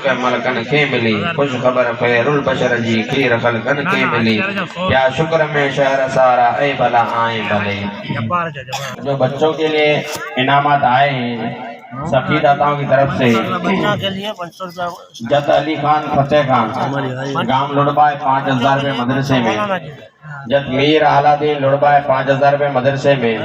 के मलकन के मिली, खुश खबर खैरुल बशर जी खीर खलकन के मिली, या शुक्र में शहर सारा ए भला आए भले। जो बच्चों के लिए इनामत आए हैं सखी दाताओं की तरफ से, जत अली खान फतेह खान गांव लुड़बाई 5000 रुपये मदरसे में, जत मीर आलादीन लुड़बाई 5000 रुपये मदरसे में,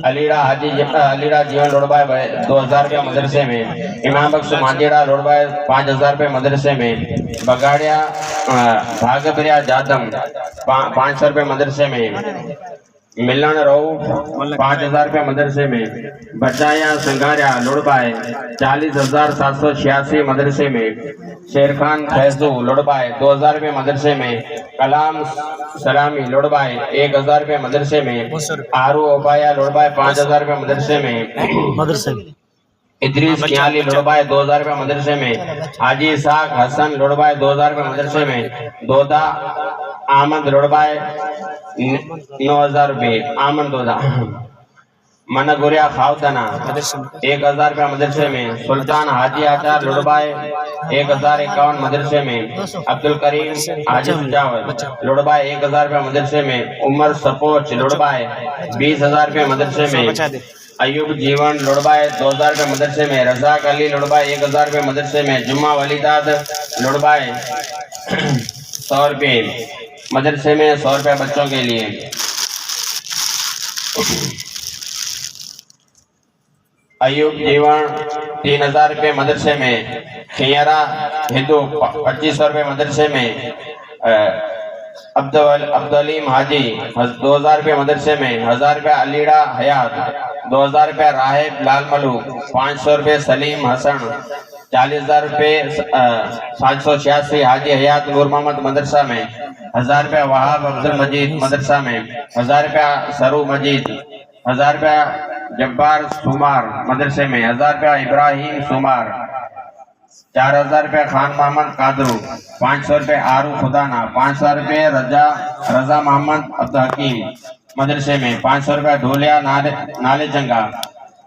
अलीड़ा जीवन लुड़बाई 2000 रुपया मदरसे में, इमाम बख्श मांझेड़ा लुड़बाई 5000 रुपये मदरसे में, बगाड़िया भागबरिया जादम 500 रुपये मदरसे में, मिलन रहू 5000 रुपये मदरसे में, बचाया संगारिया लुड़बाई 40,786 मदरसे में, शेर खान फैजू लुड़बाई 2000 रुपये मदरसे में, कलाम सलामी लुड़बाई 1000 रुपये मदरसे में, आरू ओबाया लुड़बाई 5000 रुपये मदरसे में, इद्रीस कियाली लुड़बाई 2000 रुपये मदरसे में, हाजी इसाक हसन लुड़बाई 2000 रुपये मदरसे में, दोदा आमद लुड़बाई 9000 रुपये, आमद दोदा मन गुरिया खावतना 1000 रुपये मदरसे में, सुल्तान हाजी आचार लुड़बाई 1051 मदरसे में, अब्दुल करीम हाजी मुजावर लुड़बाई 1000 रुपये मदरसे में, उमर सपोच लुड़बाई 20,000 रुपये मदरसे में, अयूब जीवन लुड़बाई 2000 रुपये मदरसे में, रजाक अली लुड़बाई 1000 रुपये मदरसे में, जुम्मा वलीदाद लुड़बाई 100 रुपये मदरसे में, 100 रुपये बच्चों के लिए। अयूब जीवन 3000 रुपये मदरसे में, खियरा हिंदू 2500 रुपये मदरसे में, अब्दुलीम हाजी 2000 रुपये मदरसे में, 1000 रुपये अलीड़ा हयात, 2000 रुपये राहिब लाल मलू, 500 रुपये सलीम हसन, 40,000 रुपये 786 हाजी हयात नूर मोहम्मद मदरसा में, 1000 रुपये वहाब अब्दुल मजीद मदरसा में, 1000 रुपया सरू मजीद, 1000 रुपया जब्बार सुमार मदरसे में, 1000 रुपया इब्राहिम सुमार, 4000 रुपये खान मोहम्मद कादरू, 500 रुपये आरू खुदाना, 500 रुपये रजा मोहम्मद अब्दुल हकीम मदरसे में, 500 रुपये ढोलिया नाले जंगा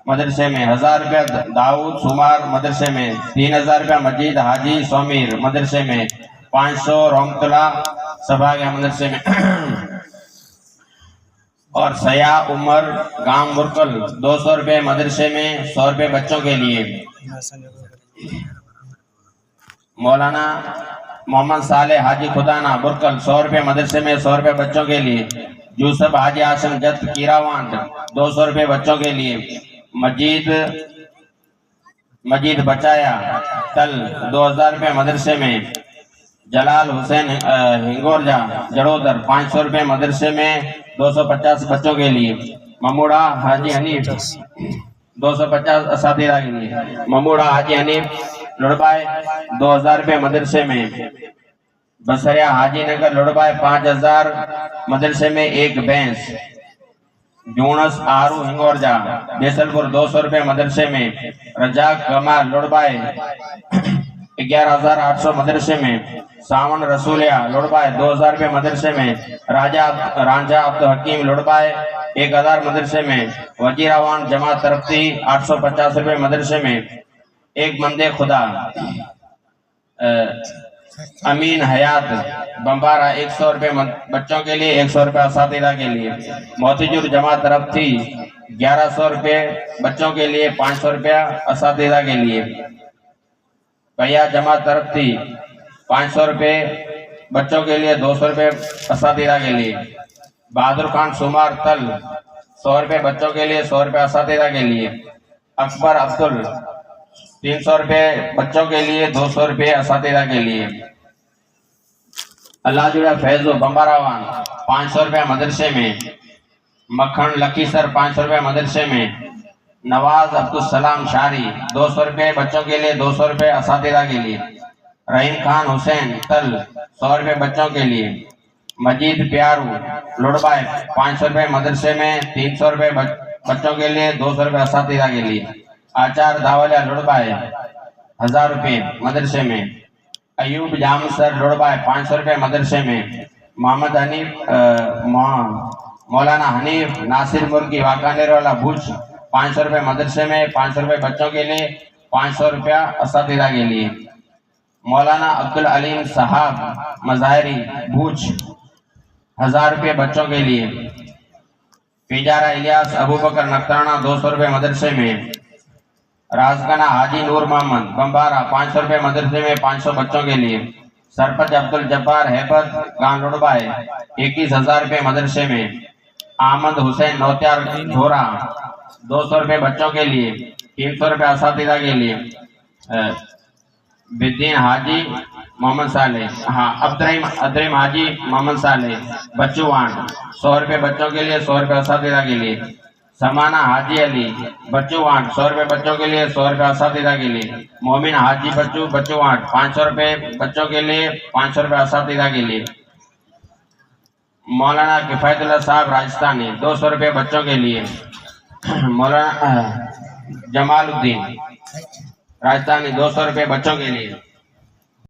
मदरसे में, 1000 रुपये दाऊद सुमार मदरसे में, 3000 रुपये मजीद हाजी सोमीर मदरसे में, 500 रोमतुल्ला सभा के मदरसे में और सया उमर गांव मुरकल 200 रुपये मदरसे में, 100 रुपये बच्चों के लिए। मौलाना मोहम्मद साले हाजी खुदाना बुरकल 100 रुपये मदरसे में, 100 रुपये बच्चों के लिए। यूसुफ हाजी आसम जत कीरावान 200 रुपये बच्चों के लिए। मजीद बचाया तल 2000 रुपये मदरसे में। जलाल हुसैन हिंगोरजा जड़ोदर 500 रुपये मदरसे में, 250 बच्चों के लिए। ममूड़ा हाजी हनीफ 250 असातिज़ा के लिए। ममूड़ा हाजी हनीफ लुड़बाई 2000 रुपये मदरसे में। बसरिया हाजी नगर लुड़बाई 5000 मदरसे में एक भैंस। जूनस आरू हिंगोरजा बेसलपुर 200 रुपये मदरसे में। रजाक कमाल लुड़बाई 11,800 मदरसे में। सावन रसूलिया लुड़बाई 2000 रुपये मदरसे में। रांझा अब्दुल हकीम लुड़बाई 1000 मदरसे में। वजीरावान जमात तरफ्ती 850 रुपये मदरसे में। एक बंदे खुदा अमीन हयात बम्बारा 100 रुपये बच्चों के लिए, 100 रुपये असातिज़ा के लिए। मोतीजूर जमात तरफ्ती 1100 रुपये बच्चों के लिए, 500 रुपया असातिज़ा के लिए। भैया जमात तरफ्ती 500 रुपये बच्चों के लिए, 200 रुपये असातिज़ा के लिए। बहादुर खान सुमार तल 100 रुपये बच्चों के लिए, 100 रुपये असातिज़ा के लिए। अकबर अब्दुल 300 रुपये बच्चों के लिए, 200 रुपये असातिज़ा के लिए। अल्लाह जुड़ा फैजो बम्बारावान 500 रुपये मदरसे में। मक्खन लकीसर 500 रुपये मदरसे में। नवाज अब्दुल सलाम शारी 200 रुपये बच्चों के लिए, 200 रुपये असातिज़ा के लिए। रहीम खान हुसैन तल 100 रुपये बच्चों के लिए। मजीद प्यारू लुड़बाई 500 रुपये मदरसे में, 300 रुपये बच्चों के लिए, 200 रुपये असातिज़ा के लिए। आचार दावलिया लुड़बाई 1000 रुपये मदरसे में। अयूब जामसर लुड़बाई 500 रुपये मदरसे में। मोहम्मद हनीफ मौलाना हनीफ नासिर मुर्गी वाकानेर वाला भुज 500 रुपये मदरसे में, 500 रुपये बच्चों के लिए, 500 रुपया असातिज़ा के लिए। मौलाना अब्दुल अलीम साहब मज़ाहिरी भूज 1000 रुपये बच्चों के लिए। पिजारा इलियास अबू बकर नखत्राना 200 रुपये मदरसे में। राजगना हाजी नूर मोहम्मद बम्बारा 500 रुपये मदरसे में 500 बच्चों के लिए। सरपंच अब्दुल जब्बार हैबत गांव लोड़बाई 21,000 रुपये मदरसे में। अहमद हुसैन नौत्यार झोरा 200 रुपये बच्चों के लिए, 300 रुपये असातिज़ा के लिए। बिद्दीन हाजी मोहम्मद साले, हाँ अब्दुर्रहीम हाजी मोहम्मद साले बच्चूवान 100 रुपये बच्चों के लिए, 100 रुपये असातिज़ा के लिए। समाना हाजी अली बच्चूवान 100 रुपये बच्चों के लिए, 100 रुपये असातिज़ा के लिए। मोमिन हाजी बच्चूवान 500 रुपये बच्चों के लिए, 500 रुपये असातिज़ा के लिए। मौलाना किफ़ायतुल्लाह साहब राजस्थानी 200 रुपये बच्चों के लिए। मौलाना जमालुद्दीन राजस्थानी 200 रुपये बच्चों के लिए।